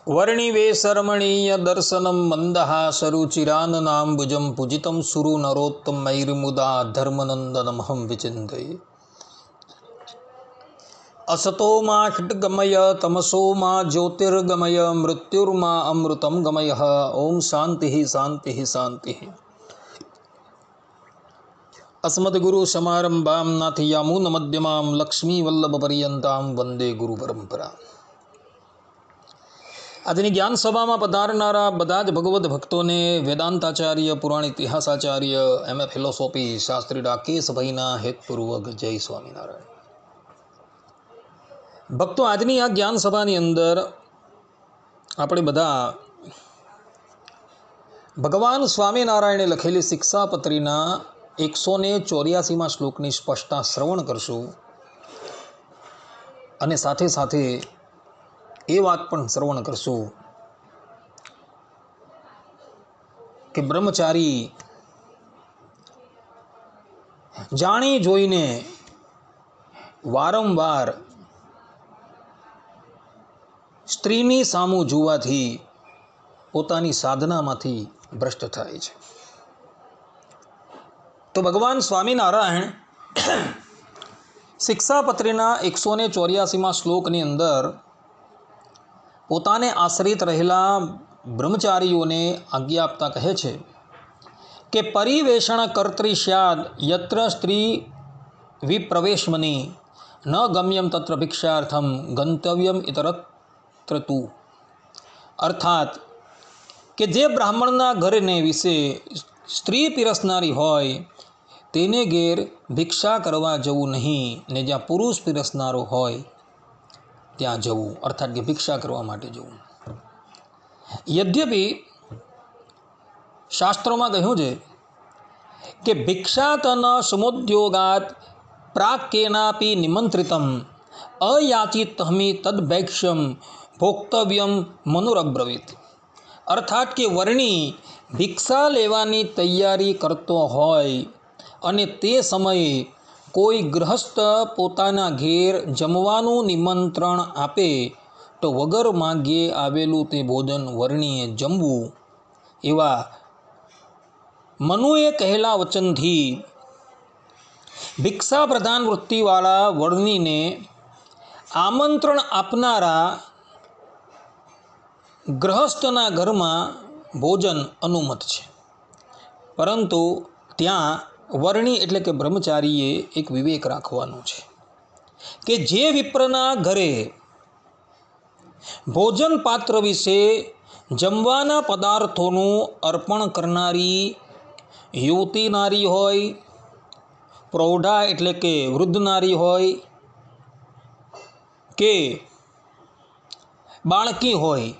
वर्णिवेशरमणीय दर्शनं मन्दहासरुचिराननाम्बुजं पूजितं सुरु नरोत्तमैर्मुदा धर्मनन्दनमहं विचिन्तये। असतो मा खड्गमय तमसो मा ज्योतिर्गमय मृत्युर्मा अमृतं गमयः। ओम शांति शांति शांति। अस्मद्गुरु समारंभां नाथयामुन मध्यमां लक्ष्मीवल्लभपर्यन्तां वंदे गुरु परंपरा। આજની જ્ઞાન સભામાં પધારનારા બધા જ ભગવદ્ ભક્તોને વેદાંતાચાર્ય, પુરાણ ઇતિહાસાચાર્ય, એમ એ ફિલોસોફી શાસ્ત્રી રાકેશભાઈના હેતપૂર્વક જય સ્વામિનારાયણ। ભક્તો, આજની આ જ્ઞાન સભાની અંદર આપણે બધા ભગવાન સ્વામિનારાયણે લખેલી શિક્ષાપત્રીના 184માં શ્લોકની સ્પષ્ટતા શ્રવણ કરશું અને સાથે સાથે એ વાત પણ શ્રવણ કરશું કે બ્રહ્મચારી જાણી જોઈને વારંવાર સ્ત્રીની સામું જોવાથી પોતાની સાધનામાંથી ભ્રષ્ટ થાય છે। તો ભગવાન સ્વામિનારાયણ શિક્ષાપત્રીના 184માં શ્લોકની અંદર પોતાને આશ્રિત રહેલા બ્રહ્મચારીઓને આજ્ઞા આપતા કહે છે કે પરિવેષણ કર્તરી સ્યાદ યત્ર સ્ત્રી વિપ્રવેશમની ન ગમ્યમ તત્ર ભિક્ષાર્થમ ગંતવ્યમ ઇતરત્ર તુ। અર્થાત કે જે બ્રાહ્મણના ઘરને વિશે સ્ત્રી પીરસનારી હોય તેને ઘેર ભિક્ષા કરવા જવું નહીં, ને જ્યાં પુરુષ પીરસનારો હોય ત્યાં જવું, અર્થાત કે ભિક્ષા કરવા માટે જવું। યદ્યપિ શાસ્ત્રોમાં કહ્યું છે કે ભિક્ષાતન સમોદ્યોગાત પ્રાક્કેનાપી નિમંત્રિતમ અયાચિતહમિ તદ્ભૈક્ષ્યમ ભોક્તવ્યમ મનુરબ્રવીત। અર્થાત કે વર્ણી ભિક્ષા લેવાની તૈયારી કરતો હોય અને તે સમયે કોઈ ગૃહસ્થ પોતાના ઘેર જમવાનું નિમંત્રણ આપે તો વગર માગ્યે આવેલું તે ભોજન વર્ણીએ જમવું, એવા મનુએ કહેલા વચનથી ભિક્ષા પ્રધાન વૃત્તિવાળા વર્ણીને આમંત્રણ આપનારા ગૃહસ્થના ઘરમાં ભોજન અનુમત છે। પરંતુ ત્યાં વર્ણી એટલે કે બ્રહ્મચારીએ એક વિવેક રાખવાનો છે કે જે વિપ્રના ઘરે ભોજન પાત્ર વિશે જમવાના પદાર્થોનું અર્પણ કરનારી યુવતી નારી હોય, પ્રૌઢા એટલે કે વૃદ્ધ નારી હોય કે બાળકી હોય,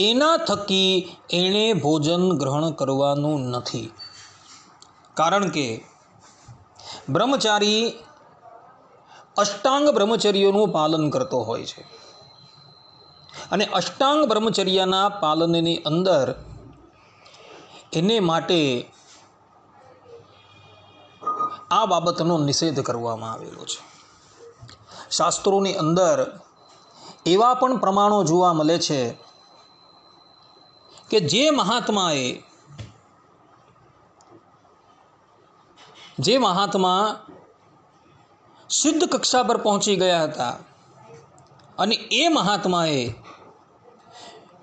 એના થકી એણે ભોજન ગ્રહણ કરવાનું નથી। કારણ કે બ્રહ્મચારી અષ્ટાંગ બ્રહ્મચર્યોનું પાલન કરતો હોય છે અને અષ્ટાંગ બ્રહ્મચર્યના પાલનની અંદર એને માટે આ બાબતનો નિષેધ કરવામાં આવેલો છે। શાસ્ત્રોની અંદર એવા પણ પ્રમાણો જોવા મળે છે કે જે મહાત્મા સિદ્ધ કક્ષા પર પહોંચી ગયા હતા અને એ મહાત્માએ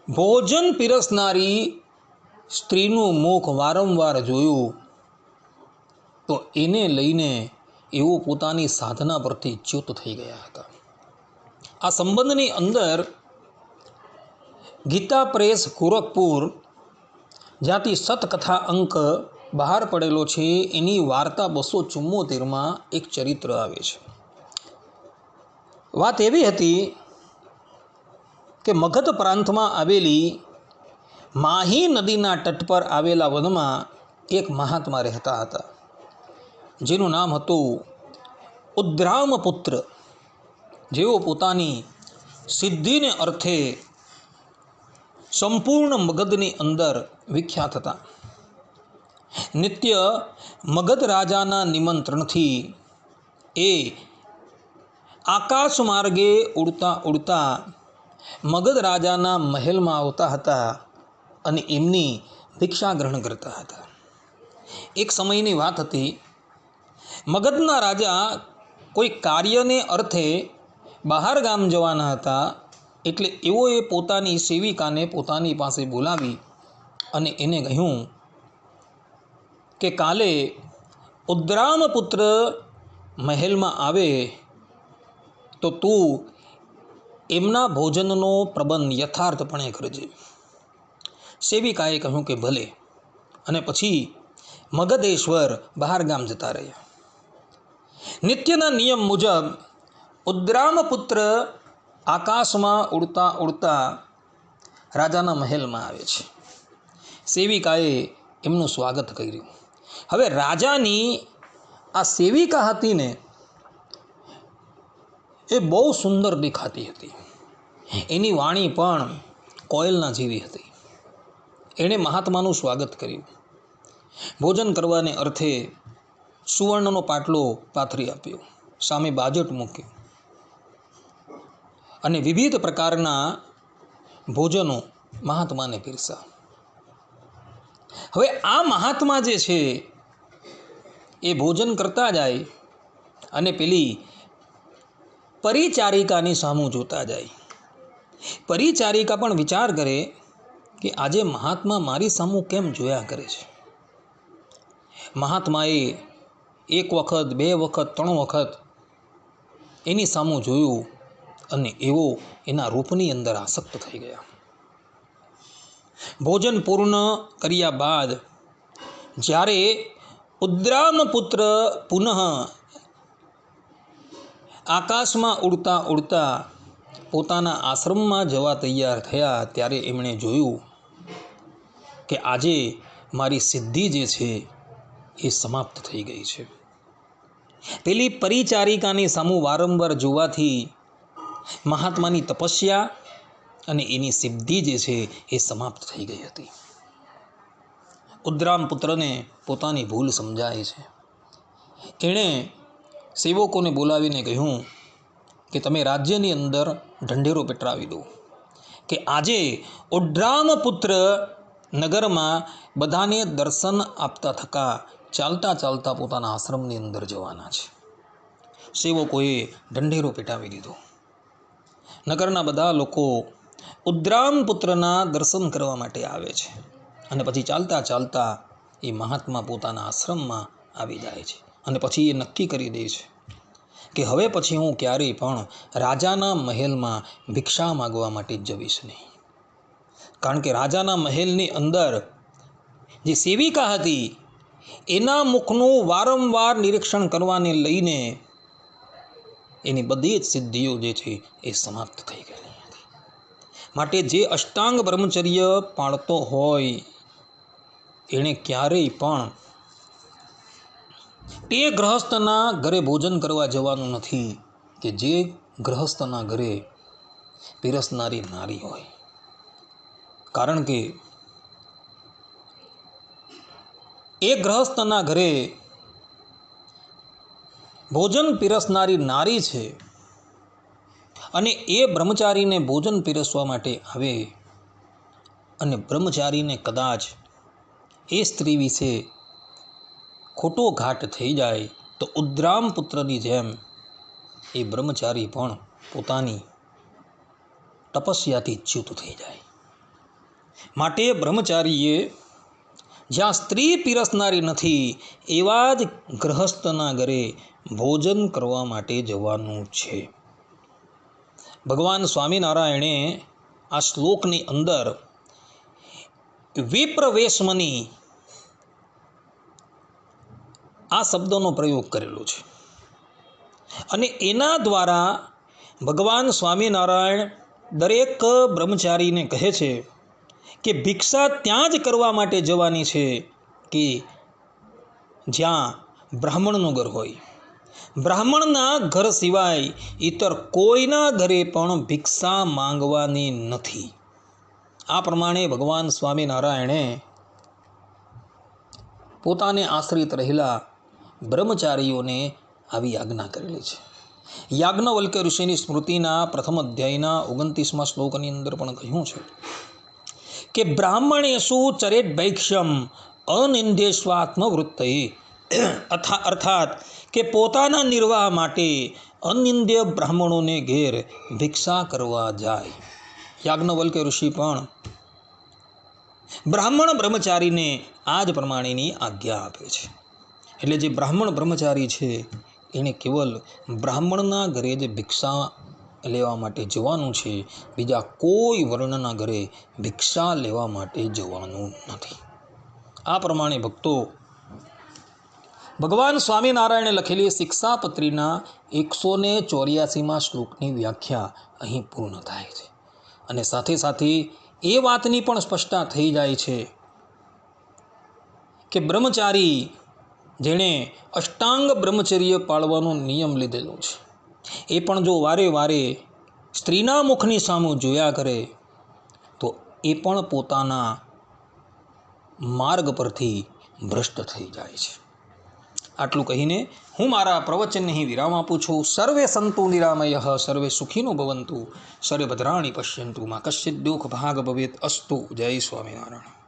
ભોજન પીરસનારી સ્ત્રીનું મુખ વારંવાર જોયું તો એને લઈને એઓ પોતાની સાધના પરથી ચ્યુત થઈ ગયા હતા। આ સંબંધની અંદર ગીતા પ્રેસ ગોરખપુર જ્યાંથી સતકથા અંક બહાર પડેલો છે, એની વાર્તા 274માં એક ચરિત્ર આવે છે। વાત એવી હતી કે મગધ પ્રાંતમાં આવેલી માહી નદીના તટ પર આવેલા વનમાં એક મહાત્મા રહેતા હતા, જેનું નામ હતું ઉદ્રામપુત્ર, જેઓ પોતાની સિદ્ધિને અર્થે સંપૂર્ણ મગધની અંદર વિખ્યાત હતા। નિત્ય મગધ રાજાના નિમંત્રણથી એ આકાશ માર્ગે ઉડતા ઉડતા મગધ રાજાના મહેલમાં આવતા હતા અને એમની ભિક્ષા ગ્રહણ કરતા હતા. એક સમયની વાત હતી. મગધના રાજા કોઈ કાર્યને અર્થે બહાર ગામ જવાના હતા. એટલે એઓએ પોતાની સેવિકાને પોતાની પાસે બોલાવી અને એને કહ્યું કે કાલે ઉદ્રામપુત્ર મહેલમાં આવે તો તું એમના ભોજનનો પ્રબંધ યથાર્થપણે કરજે. સેવિકાએ કહ્યું કે ભલે. અને પછી મગધેશ્વર બહાર ગામ જતા રહ્યા. નિત્યના નિયમ મુજબ ઉદ્રામપુત્ર આકાશમાં ઉડતા ઉડતા રાજાના મહેલમાં આવે છે. સેવિકાએ એમનું સ્વાગત કર્યું. હવે રાજાની આ સેવિકા હતી ને એ બહુ સુંદર દેખાતી હતી. એની વાણી પણ કોયલના જેવી હતી. એણે મહાત્માનું સ્વાગત કર્યું. ભોજન કરવાને અર્થે સુવર્ણનો પાટલો પાથરી આપ્યો, સામે બાજટ મૂક્યું અને વિવિધ પ્રકારના ભોજનો મહાત્માને પીરસા. હવે આ મહાત્મા જે છે એ ભોજન કરતા જાય અને પેલી પરિચારિકાની સામું જોતા જાય. પરિચારિકા પણ વિચાર કરે કે આજે મહાત્મા મારી સામું કેમ જોયા કરે છે. મહાત્માએ એક વખત, બે વખત, ત્રણ વખત એની સામું જોયું અને એવો એના રૂપની અંદર આસક્ત થઈ ગયા. ભોજન પૂર્ણ કર્યા બાદ જ્યારે ઉદ્રામપુત્ર પુનઃ આકાશમાં ઉડતા ઉડતા પોતાના આશ્રમમાં જવા તૈયાર થયા ત્યારે એમણે જોયું કે આજે મારી સિદ્ધિ જે છે એ સમાપ્ત થઈ ગઈ છે. પેલી પરિચારિકાની સામું વારંવાર જોવાથી મહાત્માની તપસ્યા અને એની સિદ્ધિ જે છે એ સમાપ્ત થઈ ગઈ હતી. ઉદ્રામપુત્રને પોતાની ભૂલ સમજાય છે. એણે સેવકોને બોલાવીને કહ્યું કે તમે રાજ્યની અંદર ઢંઢેરો પેટરાવી દો કે આજે ઉદ્રામપુત્ર નગરમાં બધાને દર્શન આપતા થકા ચાલતા ચાલતા પોતાના આશ્રમની અંદર જવાના છે. સેવકોએ ઢંઢેરો પેટાવી દીધો. નગરના બધા લોકો ઉદ્રામપુત્રના દર્શન કરવા માટે આવે છે અને પછી ચાલતા ચાલતા એ મહાત્મા પોતાના આશ્રમમાં આવી જાય છે. અને પછી એ નક્કી કરી દે છે કે હવે પછી હું ક્યારેય પણ રાજાના મહેલમાં ભિક્ષા માગવા માટે જવીશ નહીં. કારણ કે રાજાના મહેલની અંદર જે સેવિકા હતી એના મુખનું વારંવાર નિરીક્ષણ કરવાને લઈને એની બધી જ સિદ્ધિઓ જે છે એ સમાપ્ત થઈ ગયેલી હતી. માટે જે અષ્ટાંગ બ્રહ્મચર્ય પાળતો હોય એણે ક્યારેય પણ તે ગૃહસ્થના ઘરે ભોજન કરવા જવાનું નથી કે જે ગૃહસ્થના ઘરે પીરસનારી નારી હોય. કારણ કે એ ગૃહસ્થના ઘરે ભોજન પીરસનારી નારી છે અને એ બ્રહ્મચારીને ભોજન પીરસવા માટે આવે અને બ્રહ્મચારીને કદાચ એ સ્ત્રી વિશે ખોટો ઘાટ થઈ જાય તો ઉદ્રામપુત્રની જેમ એ બ્રહ્મચારી પણ પોતાની તપસ્યાથી ચ્યુત થઈ જાય. માટે બ્રહ્મચારીએ જ્યાં સ્ત્રી પીરસનારી નથી એવા જ ગૃહસ્થના ઘરે ભોજન કરવા માટે જવાનું છે. ભગવાન સ્વામિનારાયણે આ શ્લોકની અંદર વિપ્રવેશમની આ શબ્દનો પ્રયોગ કરેલો છે અને એના દ્વારા ભગવાન સ્વામિનારાયણ દરેક બ્રહ્મચારીને કહે છે કે ભિક્ષા ત્યાં જ કરવા માટે જવાની છે કે જ્યાં બ્રાહ્મણનું ઘર હોય. બ્રાહ્મણના ઘર સિવાય ઇતર કોઈના ઘરે પણ ભિક્ષા માંગવાની નથી. આ પ્રમાણે ભગવાન સ્વામિનારાયણે પોતાને આશ્રિત રહેલા બ્રહ્મચારીઓને આવી આજ્ઞા કરેલી છે. યાજ્ઞવલ્ક્ય ઋષિની સ્મૃતિના પ્રથમ અધ્યાયના 29મા શ્લોકની અંદર પણ કહ્યું છે કે બ્રાહ્મણેષુ ચરેત ભૈક્ષ્યમ અનિંદ્યેષ્વાત્મવૃત્તયે, અર્થાત કે પોતાના નિર્વાહ માટે અનિંદ્ય બ્રાહ્મણોને ઘેર ભિક્ષા કરવા જાય. યાજ્ઞવલ્ક્ય ઋષિ પણ બ્રાહ્મણ બ્રહ્મચારીને આ જ પ્રમાણેની આજ્ઞા આપે છે. એટલે જે બ્રાહ્મણ બ્રહ્મચારી છે એને કેવલ બ્રાહ્મણના ઘરે જ ભિક્ષા લેવા માટે જવાનું છે, બીજા કોઈ વર્ણના ઘરે ભિક્ષા લેવા માટે જવાનું નથી. આ પ્રમાણે ભક્તો ભગવાન સ્વામિનારાયણે લખેલી શિક્ષાપત્રીના 184મા શ્લોકની વ્યાખ્યા અહીં પૂર્ણ થાય છે. અને સાથે સાથે એ વાતની પણ સ્પષ્ટતા થઈ જાય છે કે બ્રહ્મચારી જેણે અષ્ટાંગ બ્રહ્મચર્ય પાળવાનો નિયમ લીધેલો છે એ પણ જો વારે વારે સ્ત્રીના મુખની સામું જોયા કરે તો એ પણ પોતાના માર્ગ પરથી ભ્રષ્ટ થઈ જાય છે. આટલું કહીને હું મારા પ્રવચનને અહીં વિરામ આપું છું. સર્વે સંતુ નિરામયઃ, સર્વે સુખીનો ભવંતુ, સર્વે ભદ્રાણી પશ્યંતુ, મા કશ્ચિદ દુઃખ ભાગ ભવેત અસ્તુ. જય સ્વામિનારાયણ.